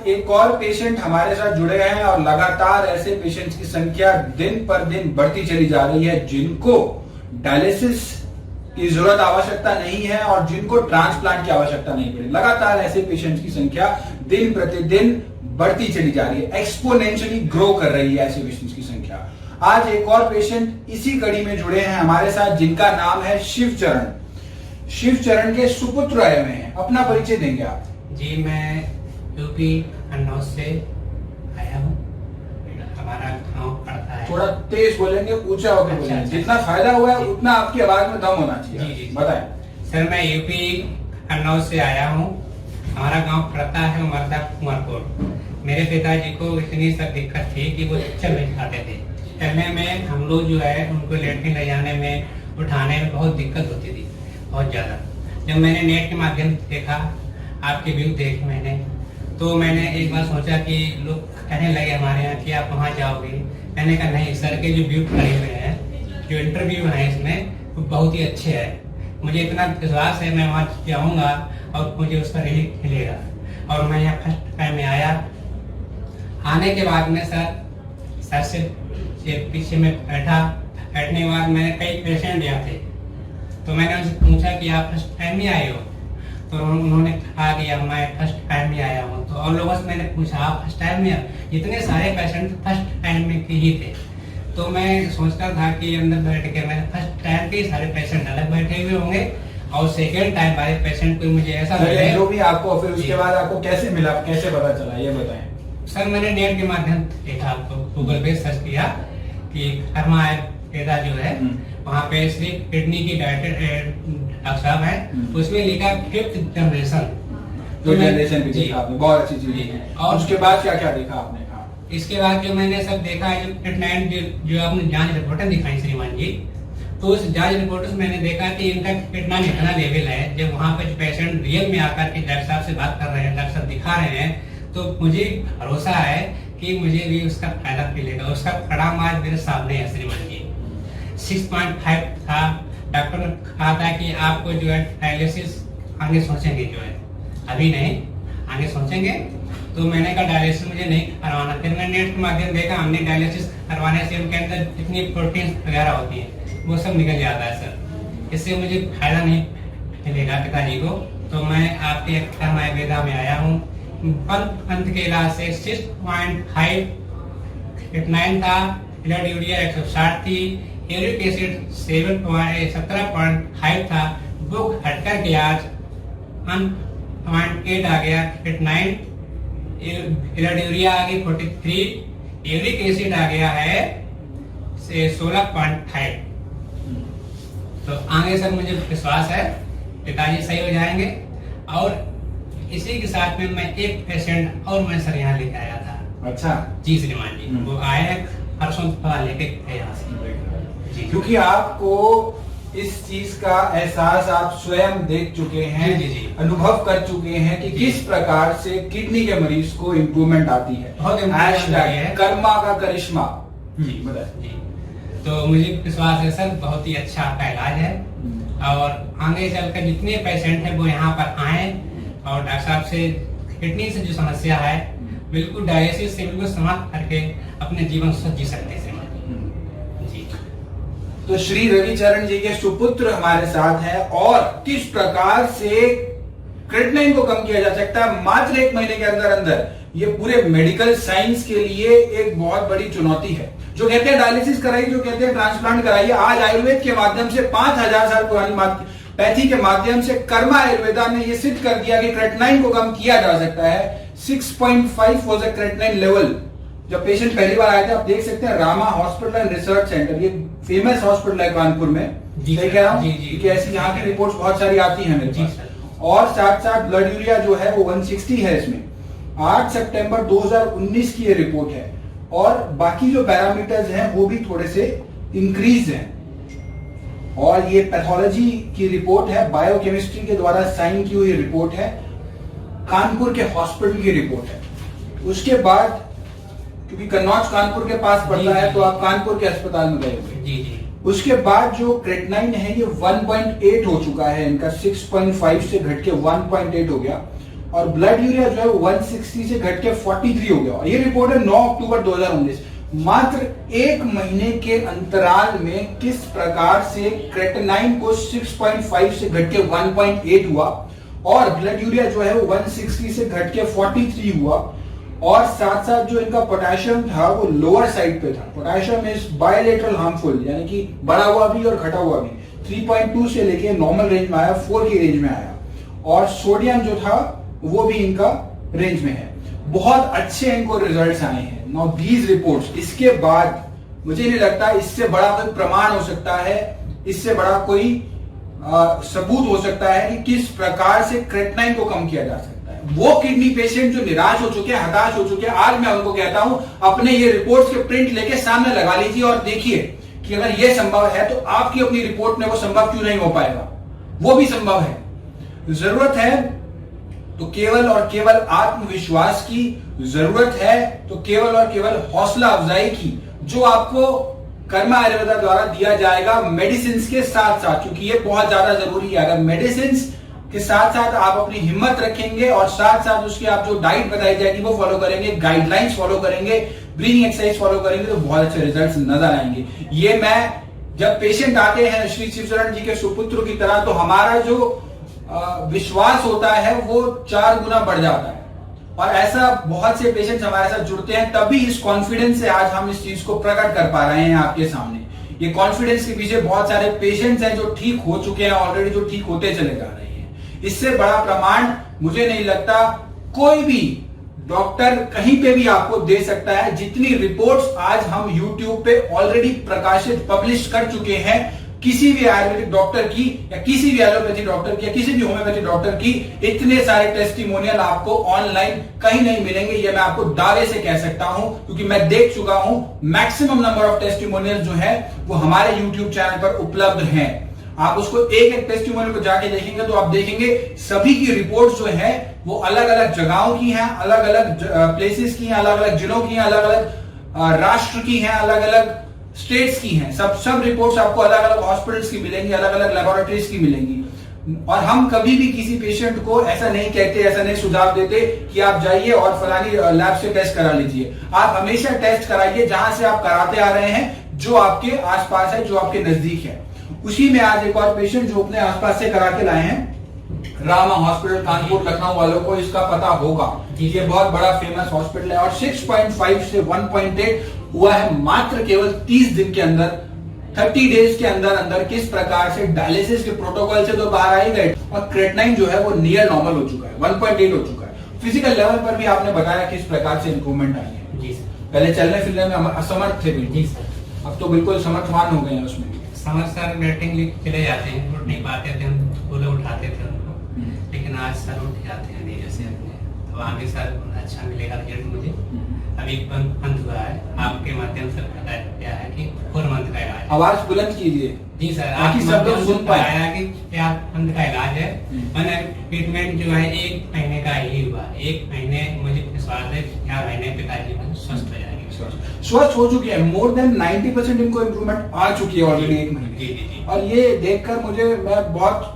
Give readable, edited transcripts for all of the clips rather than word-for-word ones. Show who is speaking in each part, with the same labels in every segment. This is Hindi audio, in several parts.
Speaker 1: एक और पेशेंट हमारे साथ जुड़े हैं और लगातार ऐसे पेशेंट्स की संख्या दिन पर दिन बढ़ती चली जा रही है जिनको डायलिसिस की जरूरत आवश्यकता नहीं है और जिनको ट्रांसप्लांट की आवश्यकता नहीं पड़ी। लगातार ऐसे पेशेंट्स की संख्या दिन प्रतिदिन बढ़ती चली जा रही है, एक्सपोनेंशियली ग्रो कर रही है ऐसे पेशेंट्स की संख्या। आज एक और पेशेंट इसी कड़ी में जुड़े हैं हमारे साथ जिनका नाम है शिवचरण। शिवचरण के सुपुत्र आए हुए हैं, अपना परिचय देंगे आप?
Speaker 2: जी, मैं यूपी अन्नौज से आया हूँ। हमारा गांव पड़ता है।
Speaker 1: थोड़ा तेज बोलेंगे, ऊंचा होकर बोलेंगे। जितना फायदा हुआ है उतना आपकी आवाज में दम होना चाहिए।
Speaker 2: जी जी
Speaker 1: बताएं
Speaker 2: सर, मैं यूपी अन्नौज से आया हूँ। हमारा गांव पड़ता है उमरदा कुंवरपुर। मेरे पिताजी को इतनी सब दिक्कत थी कि वो चल नहीं पाते थे। चलने में हम लोग जो है उनको लेटरिन ले जाने में, उठाने में बहुत दिक्कत होती थी, बहुत ज्यादा। जब मैंने नेट के माध्यम से देखा, आपके व्यू देखे मैंने, तो मैंने एक बार सोचा कि लोग कहने लगे हमारे यहाँ कि आप वहाँ जाओगे। मैंने कहा नहीं, सर के जो व्यू पड़े हुए हैं, जो इंटरव्यू है इसमें, वो बहुत ही अच्छे हैं। मुझे इतना विश्वास है मैं वहाँ जाऊँगा और मुझे उसका रिलीफ मिलेगा। और मैं यहाँ फर्स्ट टाइम में आया। आने के बाद में सर से पीछे में बैठने के बाद मैंने कई पेशेंट यहाँ थे, तो मैंने उनसे पूछा कि आप फर्स्ट टाइम ही आए हो? तो उन्होंने कहा कि मैं फर्स्ट टाइम में आया हूँ। तो और लोगों से मैंने पूछा आप फर्स्ट टाइम में? इतने सारे पेशेंट फर्स्ट टाइम में ही थे। तो मैं सोचता था कि अंदर बैठ के मैं फर्स्ट टाइम के सारे पेशेंट अलग बैठे हुए होंगे और सेकेंड टाइम वाले पेशेंट को मुझे ऐसा लगे
Speaker 1: जो भी आपको, फिर उसके बाद आपको कैसे मिला, कैसे पता चला, ये बताएं।
Speaker 2: सर, मैंने नेट के माध्यम से देखा, आपको गूगल पे सर्च किया कि कर्मा आयुर्वेदा जो है वहाँ पे सिर्फ किडनी की डॉक्टर साहब है, उसमें लिखा 5th जनरेशन।
Speaker 1: भी देखा आपने, बहुत अच्छी चीज है। और उसके बाद क्या क्या देखा आपने?
Speaker 2: इसके बाद जो मैंने सब देखा है, जो आपने जांच रिपोर्ट दिखाई श्रीमान जी, तो उस जांच रिपोर्ट में मैंने देखा कि इनका कितना निकलना लेवल है। जब वहाँ पे पेशेंट रियल में आकर के डॉक्टर साहब से बात कर रहे हैं, डॉक्टर साहब दिखा रहे हैं, तो मुझे भरोसा है कि मुझे भी उसका फायदा मिलेगा। उसका परिणाम आज मेरे सामने है श्रीमान जी। 6.5 था। डॉक्टर ने कहा था कि आपको जो है डायलिसिस आगे सोचेंगे, जो है अभी नहीं, आगे सोचेंगे। तो मैंने कहा डायलिसिस मुझे नहीं करवाना। फिर मैंने नेट के माध्यम देखा, हमने डायलिसिस करवाने से उनके अंदर जितनी प्रोटीन वगैरह होती है वो सब निकल जाता है सर। इससे मुझे फायदा नहीं मिलेगा पिताजी को। तो मैं आपके कर्मा आयुर्वेदा में आया हूँ। पंथ के इलाज से 6.5 9 था, ब्लड यूरिया 160 थी, यूरिक एसिड 17.5 था, वो घटकर के आज 1.8 आ गया। 9 ब्लड यूरिया आ गई 43, यूरिक एसिड आ गया है 16.5। तो आगे सर मुझे विश्वास है पिताजी सही हो जाएंगे। और इसी के साथ में मैं एक पेशेंट और मैं सर यहाँ लेके आया था।
Speaker 1: अच्छा
Speaker 2: जी श्रीमान जी, वो आए हैं परसों लेके गए यहाँ से जी।
Speaker 1: क्योंकि आपको इस चीज का एहसास आप स्वयं देख चुके हैं,
Speaker 2: जी, जी।
Speaker 1: अनुभव कर चुके हैं कि किस प्रकार से किडनी के मरीज को इम्प्रूवमेंट आती है। कर्मा का करिश्मा। जी बताइए।
Speaker 2: तो मुझे विश्वास है सर, बहुत ही अच्छा आपका इलाज है। और आगे चलकर जितने पेशेंट हैं वो यहाँ पर आए और डॉक्टर साहब से किडनी से जो समस्या है बिल्कुल डायलिसिस से बिल्कुल समाप्त करके अपने जीवन जी सकते हैं जी।
Speaker 1: तो श्री रविचरण जी के सुपुत्र हमारे साथ हैं और किस प्रकार से क्रिएटिनिन को कम किया जा सकता है मात्र 1 महीने के अंदर अंदर, ये पूरे मेडिकल साइंस के लिए एक बहुत बड़ी चुनौती है। जो कहते हैं डायलिसिस कराइए, जो कहते हैं ट्रांसप्लांट कराइए, आज आयुर्वेद के माध्यम से 5000 साल पुरानी पैथी के माध्यम से कर्मा आयुर्वेदा ने यह सिद्ध कर दिया कि क्रिएटिनिन को कम किया जा सकता है। 6.5 वाज द क्रिएटिनिन लेवल। जब पेशेंट पहली बार आए थे, आप देख सकते हैं Rama hospital and research centre, ये फेमस हॉस्पिटल है कानपुर में, सही कह रहा हूं? क्योंकि ऐसी यहाँ की रिपोर्ट्स बहुत सारी आती हैं मेरे पास। और साथ साथ ब्लड यूरिया जो है वो 160 है इसमें। 8 सितंबर 2019 की ये रिपोर्ट है। और बाकी जो पैरामीटर्स हैं वो भी थोड़े से इंक्रीज हैं। और ये पैथोलॉजी की रिपोर्ट है, बायोकेमिस्ट्री के द्वारा साइन की हुई रिपोर्ट है, कानपुर के हॉस्पिटल की रिपोर्ट है। उसके बाद क्योंकि कन्नौज कानपुर के पास पड़ता है तो आप कानपुर के अस्पताल में गए हुए। उसके बाद जो क्रिएटिनिन है ये 1.8 हो चुका है इनका, 6.5 से घट के 1.8 हो गया। और ब्लड यूरिया जो है वो 160 से घट के 43 हो गया। और ये रिपोर्ट है 9 अक्टूबर 2019। मात्र एक महीने के अंतराल में किस प्रकार से क्रेटिनाइन को 6.5 से घट के 1.8 हुआ और ब्लड यूरिया जो है वो 160 से घट के 43 हुआ। और साथ साथ जो इनका पोटेशियम था वो लोअर साइड पे था। पोटेशियम इज बायलेटरल हार्मफुल, यानी कि बढ़ा हुआ भी और घटा हुआ भी। 3.2 से लेके नॉर्मल रेंज में आया, 4 की रेंज में आया। और सोडियम जो था वो भी इनका रेंज में है। बहुत अच्छे इनको रिजल्ट्स आए हैं। नाउ दीज रिपोर्ट्स, इसके बाद मुझे नहीं लगता इससे बड़ा कोई प्रमाण हो सकता है, इससे बड़ा कोई सबूत हो सकता है कि किस प्रकार से क्रेटिनाइन को कम किया जा सकता है। वो किडनी पेशेंट जो निराश हो चुके हैं, हताश हो चुके हैं, आज मैं उनको कहता हूं अपने ये रिपोर्ट्स के प्रिंट लेके सामने लगा लीजिए और देखिए कि अगर ये संभव है तो आपकी अपनी रिपोर्ट में वो संभव क्यों नहीं हो पाएगा। वो भी संभव है। जरूरत है तो केवल और केवल आत्मविश्वास की, जरूरत है तो केवल और केवल हौसला अफजाई की, जो आपको कर्मा आयुर्वेदा द्वारा दिया जाएगा मेडिसिन के साथ साथ, क्योंकि ये बहुत ज्यादा जरूरी है। अगर मेडिसिन के साथ साथ आप अपनी हिम्मत रखेंगे और साथ साथ उसकी आप जो डाइट बताई जाएगी वो फॉलो करेंगे, गाइडलाइंस फॉलो करेंगे, ब्रीदिंग एक्सरसाइज फॉलो करेंगे, तो बहुत अच्छे रिजल्ट्स नजर आएंगे। ये मैं जब पेशेंट आते हैं श्री शिवचरण जी के सुपुत्र की तरह, तो हमारा जो विश्वास होता है वो 4 गुना बढ़ जाता है। और ऐसा बहुत से पेशेंट्स हमारे साथ जुड़ते हैं, तभी इस कॉन्फिडेंस से आज हम इस चीज को प्रकट कर पा रहे हैं आपके सामने। ये कॉन्फिडेंस के पीछे बहुत सारे पेशेंट्स हैं जो ठीक हो चुके हैं ऑलरेडी, जो ठीक होते चले जा रहे हैं। इससे बड़ा प्रमाण मुझे नहीं लगता कोई भी डॉक्टर कहीं पे भी आपको दे सकता है। जितनी रिपोर्ट्स आज हम YouTube पे ऑलरेडी प्रकाशित पब्लिश कर चुके हैं, किसी भी आयुर्वेदिक डॉक्टर की या किसी भी एलोपैथी डॉक्टर की या किसी भी होम्योपैथी डॉक्टर की, इतने सारे टेस्टिमोनियल आपको ऑनलाइन कहीं नहीं मिलेंगे। ये मैं आपको दावे से कह सकता हूं, क्योंकि मैं देख चुका हूं। मैक्सिमम नंबर ऑफ टेस्टिमोनियल जो है वो हमारे YouTube चैनल पर उपलब्ध हैं। आप उसको एक एक टेस्टिमोनियल को जाके देखेंगे तो आप देखेंगे सभी की रिपोर्ट जो है वो अलग अलग जगहों की हैं, अलग अलग प्लेसेस की हैं, अलग अलग जिलों की हैं, अलग अलग राष्ट्र की हैं, अलग अलग स्टेट्स की हैं। सब रिपोर्ट्स आपको अलग अलग हॉस्पिटल्स की मिलेंगी, अलग अलग लेबोरेटरीज की मिलेंगी। और हम कभी भी किसी पेशेंट को ऐसा नहीं कहते, ऐसा नहीं सुझाव देते कि आप जाइए और फलानी लैब से टेस्ट करा लीजिए। आप हमेशा टेस्ट कराइए जहां से आप कराते आ रहे हैं, जो आपके आसपास है, जो आपके नजदीक है। उसी में आज एक और पेशेंट जो अपने आसपास से करा के लाए हैं, रामा हॉस्पिटल कानपुर लखनऊ वालों को इसका पता होगा। ये बहुत बड़ा फेमस हॉस्पिटल है और 6.5 से 1.8 हुआ है मात्र केवल 30 दिन के अंदर, 30 डेज के अंदर अंदर। किस प्रकार से डायलिसिस के प्रोटोकॉल से तो बाहर आ ही गए और क्रेटिनाइन जो है वो नियर नॉर्मल हो चुका है, 1.8 हो चुका है। फिजिकल लेवल पर भी आपने बताया किस प्रकार से इंप्रूवमेंट आई है।
Speaker 2: जी सर।
Speaker 1: पहले चलने फिरने में हम असमर्थ थे बिल्कुल,
Speaker 2: जी सर।
Speaker 1: अब तो बिल्कुल समर्थवान हो गए हैं उसमें।
Speaker 2: समझ सर बैटिंग चले जाते हैं, उठ नहीं पाते थे, हम बोले उठाते थे उनको, लेकिन आज सर उठ जाते हैं धीरे से अपने। तो आगे सर अच्छा मिलेगा रिजल्ट मुझे। अभी बंद हुआ है, आपके माध्यम से पता क्या है कि 4 मंथ का इलाज।
Speaker 1: आवाज बुलंद कीजिए।
Speaker 2: जी सर,
Speaker 1: ताकि सब लोग सुन पाए
Speaker 2: कि 4 मंथ का इलाज है। मैंने ट्रीटमेंट जो है 1 महीने का ही हुआ। 1 महीने मुझे विश्वास है 4 महीने पिताजी में स्वस्थ हो जाएंगे।
Speaker 1: स्वस्थ हो चुके हैं, मोर देन 90% इनको इम्प्रूवमेंट आ चुकी है ऑलरेडी 1 महीने।
Speaker 2: जी।
Speaker 1: और ये देखकर मैं बहुत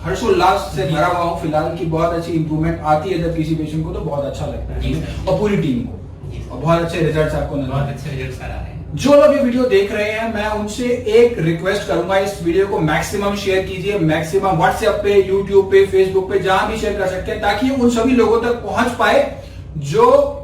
Speaker 1: हर्षोल्लास से भरा हुआ हूँ फिलहाल कि बहुत अच्छी इंप्रूवमेंट आती है जब किसी पेशेंट को, तो बहुत अच्छा लगता है और पूरी टीम को। और बहुत अच्छे रिजल्ट्स आपको नजर,
Speaker 2: बहुत अच्छे रिजल्ट्स आ रहे हैं।
Speaker 1: जो लोग ये वीडियो देख रहे हैं, मैं उनसे एक रिक्वेस्ट करूंगा, इस वीडियो को मैक्सिमम शेयर कीजिए, मैक्सिमम व्हाट्सएप पे, यूट्यूब पे, फेसबुक पे, जहां भी शेयर कर सकते हैं, ताकि उन सभी लोगों तक पहुंच पाए जो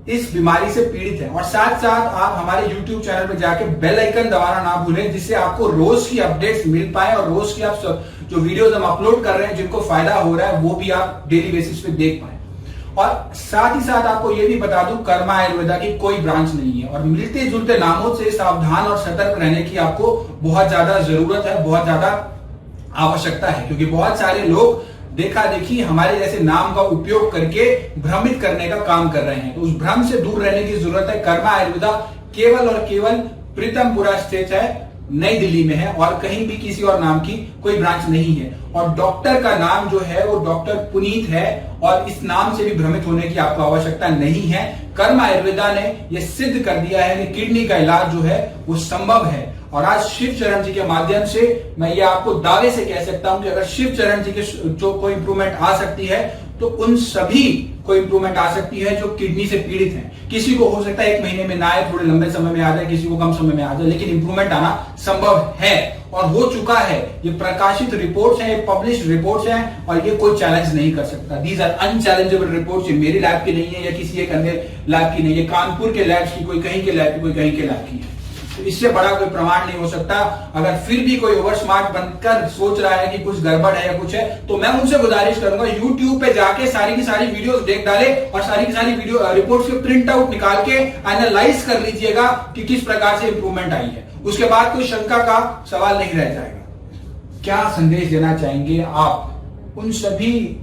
Speaker 1: इस बीमारी से पीड़ित है। और साथ साथ आप हमारे YouTube चैनल पर जाके बेल आइकन दबाना ना भूलें, जिससे आपको रोज की अपडेट्स मिल पाए और रोज की आप जो वीडियोस हम अपलोड कर रहे हैं जिनको फायदा हो रहा है वो भी आप डेली बेसिस पे देख पाए। और साथ ही साथ आपको ये भी बता दूं, कर्मा आयुर्वेदा की कोई ब्रांच नहीं है और मिलते जुलते नामों से सावधान और सतर्क रहने की आपको बहुत ज्यादा जरूरत है, बहुत ज्यादा आवश्यकता है। क्योंकि बहुत सारे लोग देखा देखी हमारे जैसे नाम का उपयोग करके भ्रमित करने का काम कर रहे हैं, तो उस भ्रम से दूर रहने की जरूरत है। कर्मा आयुर्वेदा केवल और केवल प्रीतमपुरा स्थित है, नई दिल्ली में है और कहीं भी किसी और नाम की कोई ब्रांच नहीं है। और डॉक्टर का नाम जो है वो डॉक्टर पुनीत है और इस नाम से भी भ्रमित होने की आपको आवश्यकता नहीं है। कर्मा आयुर्वेदा ने यह सिद्ध कर दिया है कि किडनी का इलाज जो है वो संभव है। और आज शिव चरण जी के माध्यम से मैं ये आपको दावे से कह सकता हूं कि अगर शिव चरण जी के जो कोई इंप्रूवमेंट आ सकती है, तो उन सभी को इंप्रूवमेंट आ सकती है जो किडनी से पीड़ित हैं। किसी को हो सकता है 1 महीने में ना आए, थोड़े लंबे समय में आ जाए, किसी को कम समय में आ जाए, लेकिन इंप्रूवमेंट आना संभव है और हो चुका है। ये प्रकाशित रिपोर्ट्स हैं, ये पब्लिश्ड रिपोर्ट्स हैं और ये कोई चैलेंज नहीं कर सकता। These are unchallengeable reports. ये मेरी लैब की नहीं है या किसी एक अन्य लैब की नहीं है, कानपुर के लैब की, कोई कहीं के लैब की, कोई कहीं के लैब की है। तो इससे बड़ा कोई प्रमाण नहीं हो सकता। अगर फिर भी कोई ओवर स्मार्ट बनकर सोच रहा है कि कुछ गड़बड़ है या कुछ है, तो मैं उनसे गुजारिश करूंगा यूट्यूब पे जाके सारी की सारी वीडियोस देख डाले और सारी की सारी वीडियो रिपोर्ट्स के प्रिंट आउट निकाल के एनालाइज कर लीजिएगा कि किस प्रकार से इंप्रूवमेंट आई है। उसके बाद कोई शंका का सवाल नहीं रह जाएगा। क्या संदेश देना चाहेंगे आप उन सभी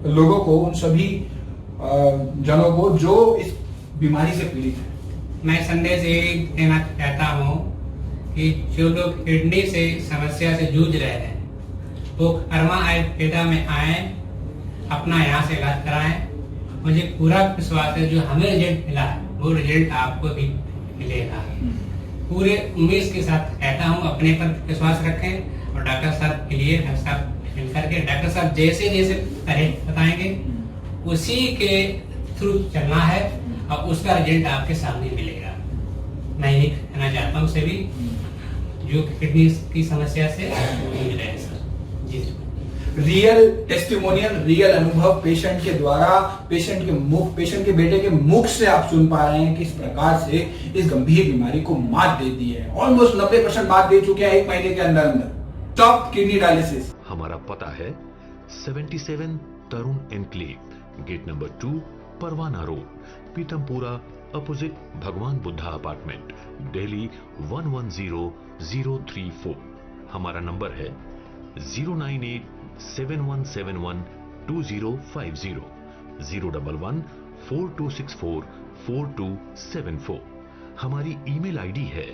Speaker 1: लोगों को, उन सभी जनों को जो इस बीमारी से पीड़ित है?
Speaker 2: मैं संदेश यही देना चाहता हूँ कि जो लोग किडनी से समस्या से जूझ रहे हैं वो कर्मा आयुर्वेदा में आए, अपना यहाँ से इलाज कराएं। मुझे पूरा विश्वास है जो हमें रिजल्ट मिला है वो रिजल्ट आपको भी मिलेगा। पूरे उम्मीद के साथ कहता हूँ अपने पर विश्वास रखें और डॉक्टर साहब के लिए डॉक्टर साहब मिलकर के डॉक्टर साहब जैसे जैसे बताएंगे उसी के थ्रू चलना है और उसका रिजल्ट आपके सामने मिलेगा। मैं ये कहना चाहता हूँ सभी जो किडनी की समस्या से जूझ रहे हैं सर। जी
Speaker 1: रियल टेस्टिमोनियल, रियल अनुभव पेशेंट के द्वारा, पेशेंट के मुख, पेशेंट के बेटे के मुख से आप सुन पा रहे हैं किस प्रकार से इस गंभीर बीमारी को मात दे दी है। ऑलमोस्ट 90% मात दे चुके हैं 1 महीने के अंदर अंदर। Stop kidney dialysis.
Speaker 3: हमारा पता है 77 तरुण एनक्लेव, गेट नंबर 2, परवाना रोड, पीतमपुरा, अपोजिट भगवान बुद्धा अपार्टमेंट, दिल्ली 110034। हमारा नंबर है 09871712050, 01142644274। हमारी ईमेल आईडी है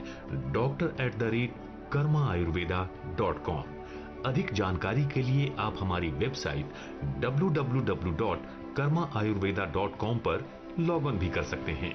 Speaker 3: doctor@karmaayurveda.com। अधिक जानकारी के लिए आप हमारी वेबसाइट www.karmaayurveda.com पर लॉग इन भी कर सकते हैं।